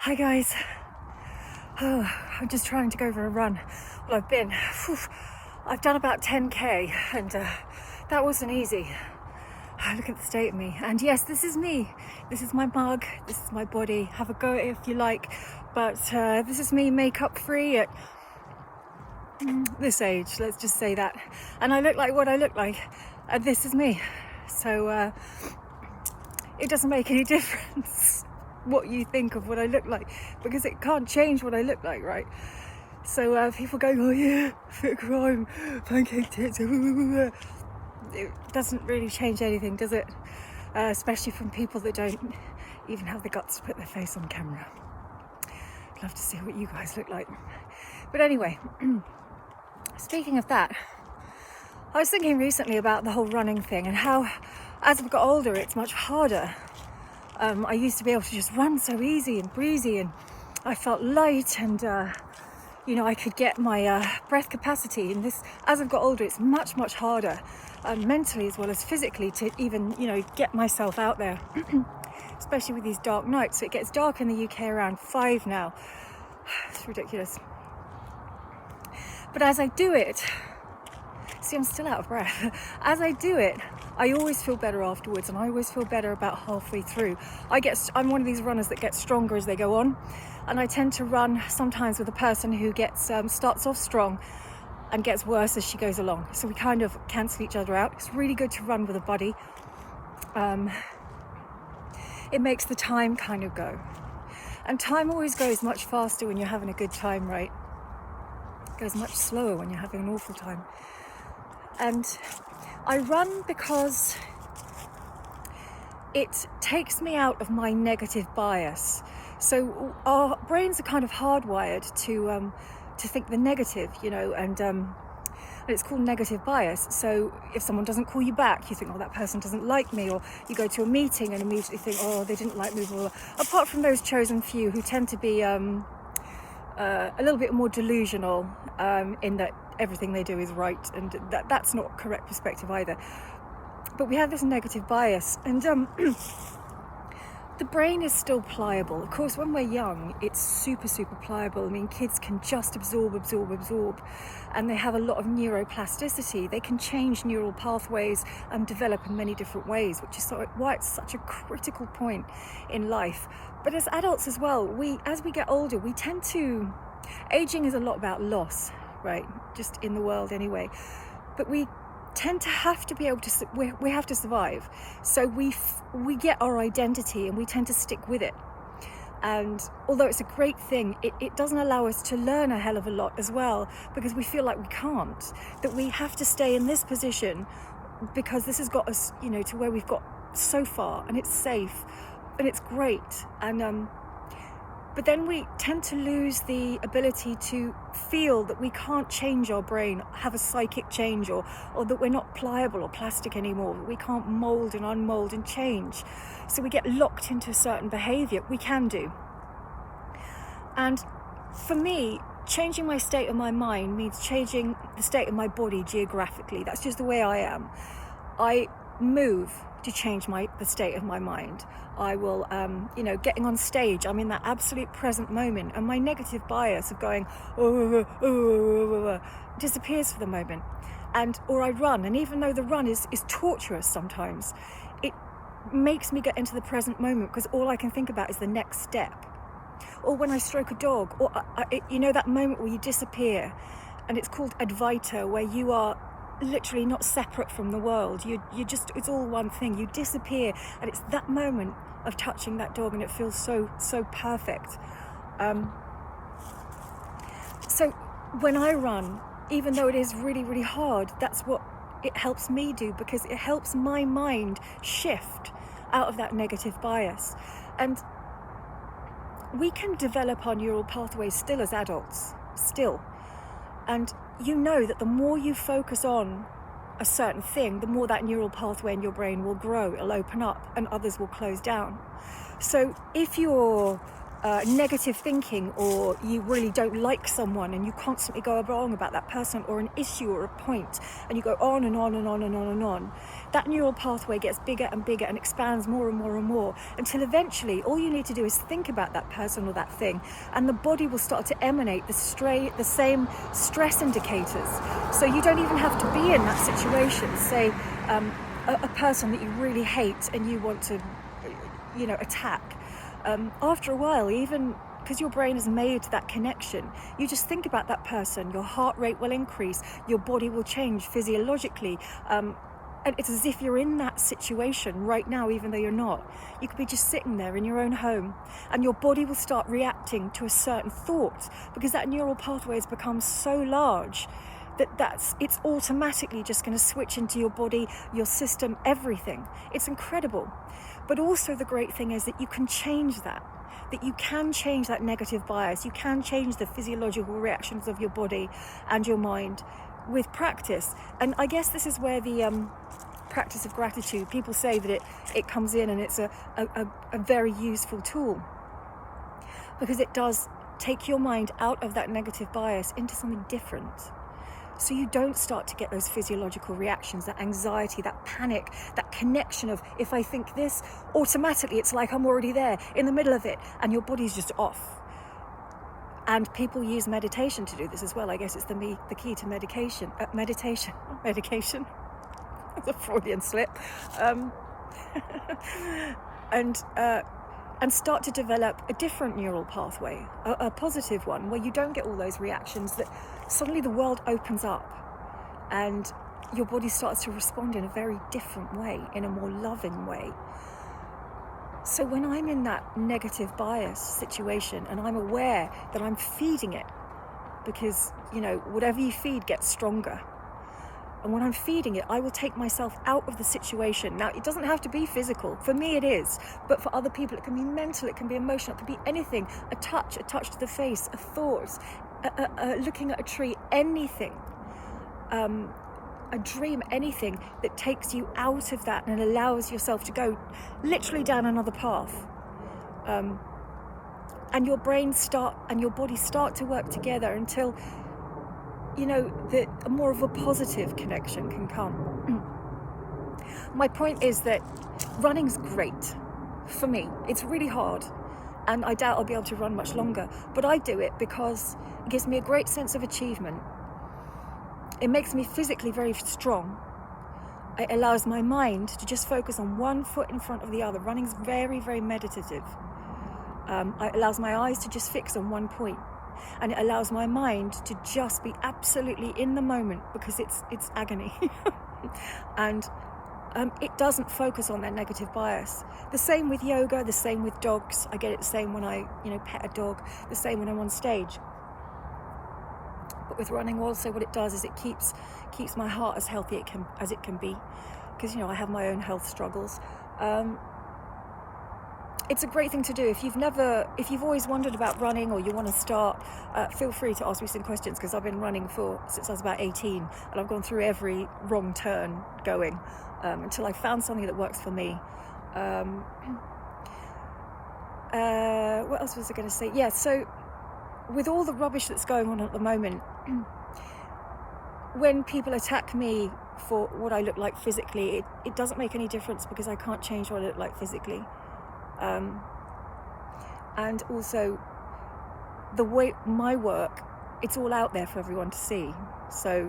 Hi guys. Oh, I'm just trying to go for a run. Well, I've done about 10k and that wasn't easy. Look at the state of me. And yes, this is me. This is my mug. This is my body. Have a go at it if you like. But this is me makeup free at this age, let's just say that. And I look like what I look like. And this is me. So it doesn't make any difference what you think of what I look like, because it can't change what I look like, right? So people go, oh yeah, fit crime, pancake tits, it doesn't really change anything, does it? Especially from people that don't even have the guts to put their face on camera. I'd love to see what you guys look like. But anyway, speaking of that, I was thinking recently about the whole running thing and how, as I've got older, it's much harder. I used to be able to just run so easy and breezy, and I felt light, and I could get my breath capacity. And this, as I've got older, it's much harder, mentally as well as physically, to even get myself out there, especially with these dark nights. So it gets dark in the UK around 5 now. It's ridiculous. But as I do it, see, I'm still out of breath. As I do it, I always feel better afterwards, and I always feel better about halfway through. I'm one of these runners that gets stronger as they go on, and I tend to run sometimes with a person who starts off strong and gets worse as she goes along. So we kind of cancel each other out. It's really good to run with a buddy. It makes the time kind of go, and time always goes much faster when you're having a good time, right? It goes much slower when you're having an awful time. And I run because it takes me out of my negative bias. So our brains are kind of hardwired to think the negative, and it's called negative bias. So if someone doesn't call you back, you think, oh, that person doesn't like me, or you go to a meeting and immediately think, oh, they didn't like me, blah, blah, blah. Apart from those chosen few who tend to be a little bit more delusional, in that everything they do is right, and that's not a correct perspective either. But we have this negative bias, and the brain is still pliable. Of course, when we're young, it's super pliable. I mean, kids can just absorb, and they have a lot of neuroplasticity. They can change neural pathways and develop in many different ways, which is why it's such a critical point in life. But as adults as well, as we get older, we tend to... Aging is a lot about loss, right? Just in the world anyway. But we tend to have to be able to... We have to survive. So we get our identity and we tend to stick with it. And although it's a great thing, it doesn't allow us to learn a hell of a lot as well, because we feel like we can't. That we have to stay in this position because this has got us, to where we've got so far, and it's safe. And it's great, and but then we tend to lose the ability to feel that we can't change our brain, have a psychic change, or that we're not pliable or plastic anymore. We can't mold and unmold and change. So we get locked into a certain behavior. We can do. And for me, changing my state of my mind means changing the state of my body geographically. That's just the way I am. I move to change the state of my mind. I will, getting on stage, I'm in that absolute present moment, and my negative bias of going, disappears for the moment. Or I run, and even though the run is torturous sometimes, it makes me get into the present moment, because all I can think about is the next step. Or when I stroke a dog, or that moment where you disappear, and it's called Advaita, where you are literally not separate from the world. It's all one thing. You disappear, and it's that moment of touching that dog, and it feels so perfect. So when I run, even though it is really hard, that's what it helps me do, because it helps my mind shift out of that negative bias. And we can develop our neural pathways still as adults, still. And that the more you focus on a certain thing, the more that neural pathway in your brain will grow, it'll open up, and others will close down. So if you're negative thinking, or you really don't like someone and you constantly go wrong about that person or an issue or a point, and you go on and on and on and on and on, that neural pathway gets bigger and bigger and expands more and more and more, until eventually all you need to do is think about that person or that thing, and the body will start to emanate the same stress indicators. So you don't even have to be in that situation. Say a person that you really hate and you want to attack. After a while, even because your brain has made that connection, you just think about that person, your heart rate will increase, your body will change physiologically, and it's as if you're in that situation right now, even though you're not. You could be just sitting there in your own home, and your body will start reacting to a certain thought, because that neural pathway has become so large that it's automatically just going to switch into your body, your system, everything. It's incredible. But also the great thing is that you can change that you can change that negative bias. You can change the physiological reactions of your body and your mind with practice. And I guess this is where the practice of gratitude, people say that it comes in, and it's a very useful tool, because it does take your mind out of that negative bias into something different. So you don't start to get those physiological reactions, that anxiety, that panic, that connection of, if I think this, automatically it's like I'm already there in the middle of it, and your body's just off. And people use meditation to do this as well. I guess it's the key to medication. Medication. That's a Freudian slip. And start to develop a different neural pathway, a positive one, where you don't get all those reactions, that suddenly the world opens up and your body starts to respond in a very different way, in a more loving way. So when I'm in that negative bias situation and I'm aware that I'm feeding it, because, whatever you feed gets stronger. And when I'm feeding it, I will take myself out of the situation. Now, it doesn't have to be physical. For me, it is. But for other people, it can be mental, it can be emotional, it can be anything. A touch to the face, a thought, looking at a tree, anything. A dream, anything that takes you out of that and allows yourself to go literally down another path. And your brain and your body start to work together until that more of a positive connection can come. My point is that running's great for me. It's really hard, and I doubt I'll be able to run much longer, but I do it because it gives me a great sense of achievement. It makes me physically very strong. It allows my mind to just focus on one foot in front of the other. Running's very, very meditative. It allows my eyes to just fix on one point. And it allows my mind to just be absolutely in the moment, because it's agony. And it doesn't focus on that negative bias. The same with yoga, the same with dogs. I get it the same when I pet a dog, the same when I'm on stage. But with running also, what it does is it keeps my heart as healthy as it can be, because I have my own health struggles. It's a great thing to do. If you've always wondered about running, or you want to start, feel free to ask me some questions, because I've been running since I was about 18, and I've gone through every wrong turn going, until I found something that works for me. What else was I going to say? Yeah, so with all the rubbish that's going on at the moment, when people attack me for what I look like physically, it doesn't make any difference, because I can't change what I look like physically. And also the way my work, it's all out there for everyone to see. So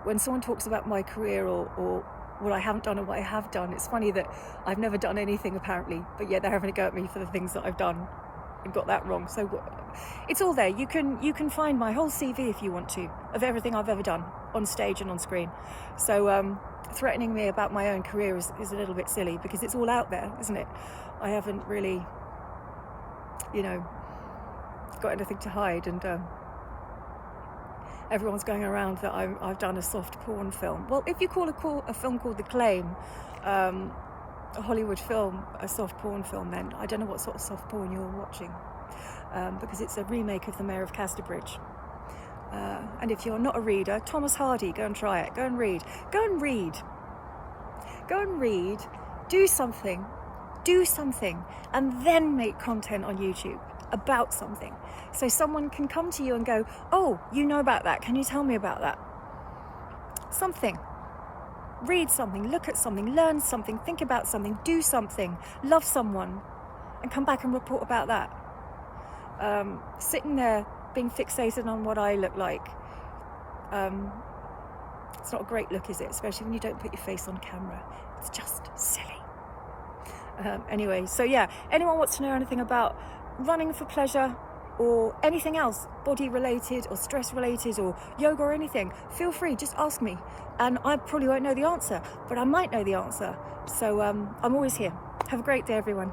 when someone talks about my career or what I haven't done and what I have done, it's funny that I've never done anything apparently, but yet they're having a go at me for the things that I've done and got that wrong. So it's all there. You can find my whole CV if you want to, of everything I've ever done on stage and on screen. So threatening me about my own career is a little bit silly, because it's all out there, isn't it? I haven't really, got anything to hide, and everyone's going around that I've done a soft porn film. Well, if you call a film called The Claim, a Hollywood film, a soft porn film, then I don't know what sort of soft porn you're watching, because it's a remake of The Mayor of Casterbridge. And if you're not a reader, Thomas Hardy, go and try it. Go and read. Do something, and then make content on YouTube. about something. So someone can come to you and go, oh, you know about that, can you tell me about that? Something. Read something, look at something, learn something, think about something, do something, love someone, and come back and report about that. Sitting there being fixated on what I look like, it's not a great look, is it? Especially when you don't put your face on camera. It's just silly. Anyway, so yeah, anyone wants to know anything about running for pleasure or anything else, body related or stress related or yoga or anything, feel free, just ask me. And I probably won't know the answer, but I might know the answer. So I'm always here. Have a great day, everyone.